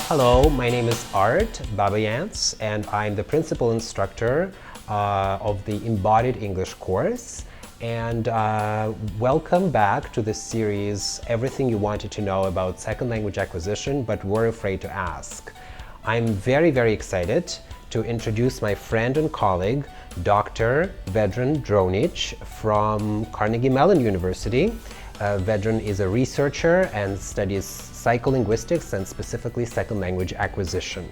Hello, my name is Art Babayants, and I'm the principal instructor of the Embodied English course. And welcome back to the series, Everything You Wanted to Know About Second Language Acquisition, but Were Afraid to Ask. I'm very, very excited to introduce my friend and colleague, Dr. Vedran Dronjic from Carnegie Mellon University. Vedran is a researcher and studies psycholinguistics and specifically second language acquisition.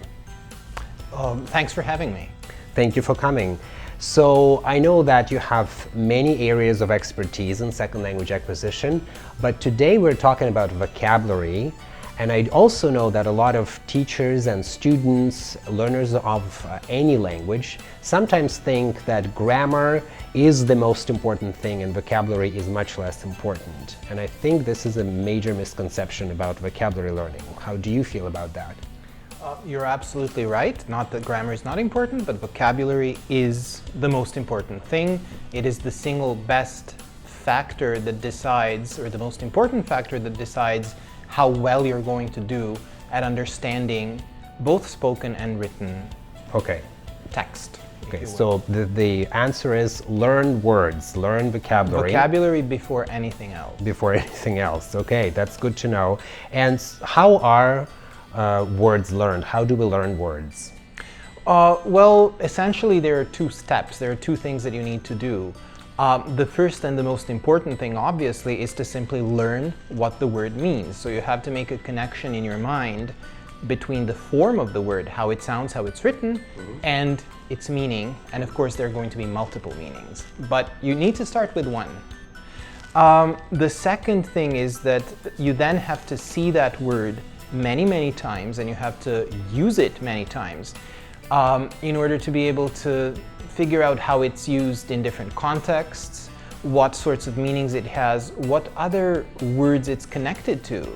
Thanks for having me. Thank you for coming. So I know that you have many areas of expertise in second language acquisition, but today we're talking about vocabulary. And I also know that a lot of teachers and students, learners of any language, sometimes think that grammar is the most important thing and vocabulary is much less important. And I think this is a major misconception about vocabulary learning. How do you feel about that? You're absolutely right. Not that grammar is not important, but vocabulary is the most important thing. It is the single best factor that decides, or the most important factor that decides how well you're going to do at understanding both spoken and written text. Okay, so the answer is learn words, learn vocabulary. Vocabulary before anything else. Before anything else. Okay, that's good to know. And how are words learned? How do we learn words? Well, essentially there are two steps. There are two things that you need to do. The first and the most important thing, obviously, is to simply learn what the word means. So you have to make a connection in your mind between the form of the word, how it sounds, how it's written, and its meaning. And of course, there are going to be multiple meanings. But you need to start with one. The second thing is that you then have to see that word many, many times, and you have to use it many times in order to be able to figure out how it's used in different contexts, what sorts of meanings it has, what other words it's connected to.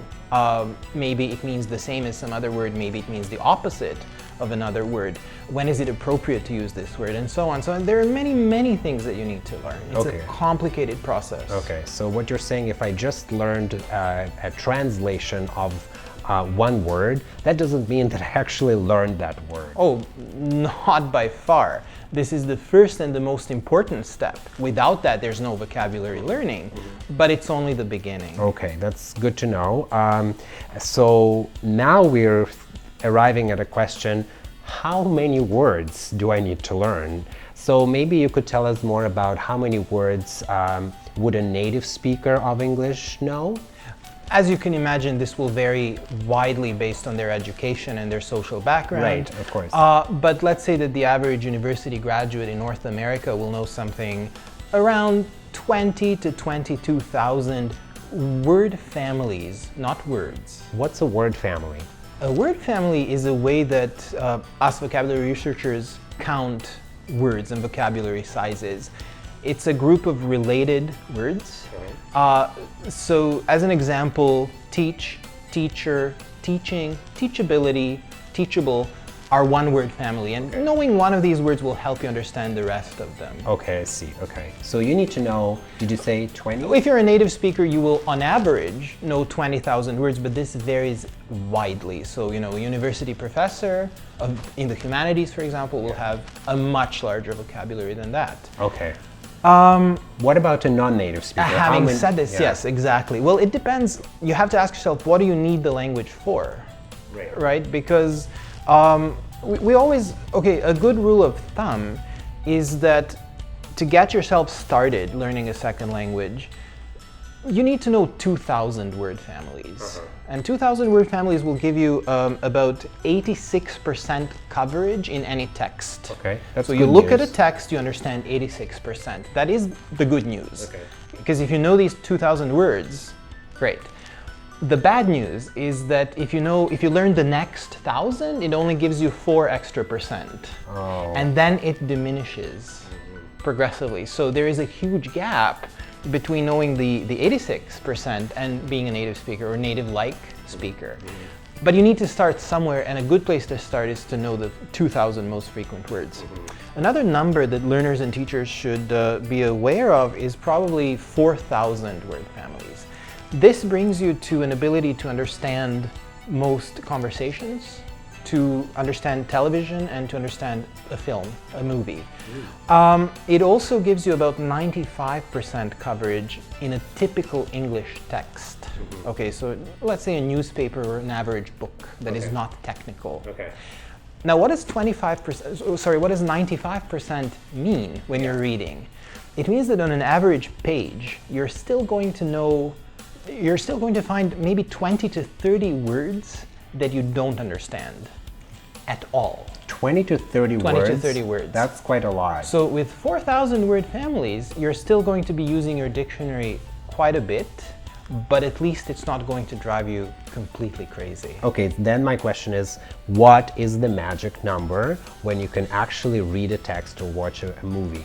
Maybe it means the same as some other word, maybe it means the opposite of another word. When is it appropriate to use this word, and so on. So there are many, many things that you need to learn. It's a complicated process. Okay, so what you're saying, if I just learned a translation of one word, that doesn't mean that I actually learned that word. Oh, not by far. This is the first and the most important step. Without that, there's no vocabulary learning, but it's only the beginning. Okay, that's good to know. So now we're arriving at a question, how many words do I need to learn? So maybe you could tell us more about how many words would a native speaker of English know? As you can imagine, this will vary widely based on their education and their social background. Right, of course. But let's say that the average university graduate in North America will know something around 20 to 22,000 word families, not words. What's a word family? A word family is a way that us vocabulary researchers count words and vocabulary sizes. It's a group of related words. So as an example, teach, teacher, teaching, teachability, teachable are one word family. And knowing one of these words will help you understand the rest of them. Okay, I see. Okay. So you need to know, did you say 20? If you're a native speaker, you will on average know 20,000 words, but this varies widely. So, a university professor in the humanities, for example, will have a much larger vocabulary than that. Okay. What about a non-native speaker? Having said this, yes, exactly. Well, it depends. You have to ask yourself, what do you need the language for? Right? Because we always, a good rule of thumb is that to get yourself started learning a second language, you need to know 2,000 word families. And 2,000 word families will give you about 86% coverage in any text. Okay, that's so you look at a text, you understand 86%. That is the good news. Okay. Because if you know these 2,000 words, great. The bad news is that if you learn the next 1,000, it only gives you 4 extra percent. And then it diminishes progressively. So there is a huge gap between knowing the 86% and being a native speaker or native-like speaker. But you need to start somewhere, and a good place to start is to know the 2,000 most frequent words. Another number that learners and teachers should be aware of is probably 4,000 word families. This brings you to an ability to understand most conversations to understand television and to understand a film, a movie. It also gives you about 95% coverage in a typical English text. Okay, so let's say a newspaper or an average book that is not technical. Okay. Now, what does 95% mean when you're reading? It means that on an average page, you're still going to find maybe 20 to 30 words that you don't understand at all. 20 to 30 20 words? to 30 words. That's quite a lot. So with 4,000 word families, you're still going to be using your dictionary quite a bit, but at least it's not going to drive you completely crazy. Okay, then my question is, what is the magic number when you can actually read a text or watch a movie?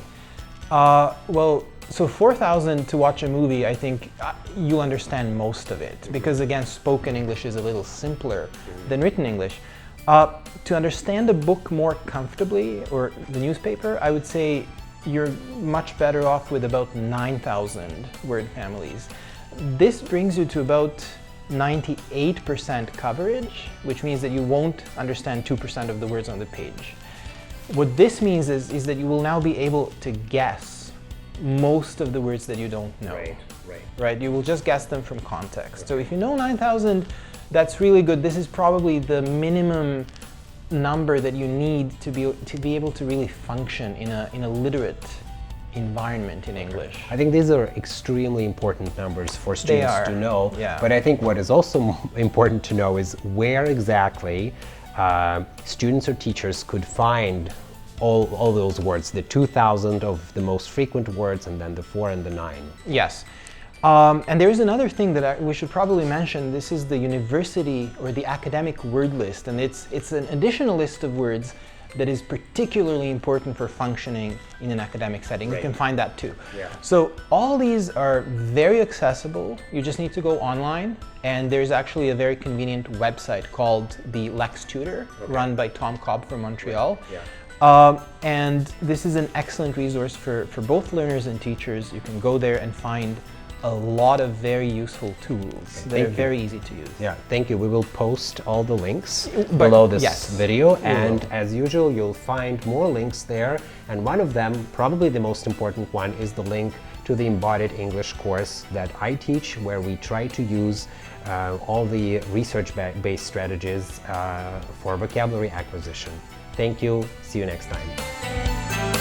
Well, so 4,000 to watch a movie, I think you understand most of it, because again, spoken English is a little simpler than written English. To understand a book more comfortably, or the newspaper, I would say you're much better off with about 9,000 word families. This brings you to about 98% coverage, which means that you won't understand 2% of the words on the page. What this means is that you will now be able to guess most of the words that you don't know. Right? You will just guess them from context. So if you know 9,000, that's really good. This is probably the minimum number that you need to be able to really function in a literate environment in English. I think these are extremely important numbers for students to know. Yeah. But I think what is also important to know is where exactly students or teachers could find all those words, the 2,000 of the most frequent words, and then the 4 and the 9. Yes. And there is another thing that we should probably mention. This is the university or the academic word list, and it's an additional list of words that is particularly important for functioning in an academic setting. You can find that too. So all these are very accessible. You just need to go online, and there's actually a very convenient website called the Lex Tutor, run by Tom Cobb from Montreal. And this is an excellent resource for both learners and teachers. You can go there and find a lot of very useful tools that are very easy to use. Yeah, thank you. We will post all the links below this video, and as usual, you'll find more links there. And one of them, probably the most important one, is the link to the Embodied English course that I teach, where we try to use all the research-based strategies for vocabulary acquisition. Thank you. See you next time.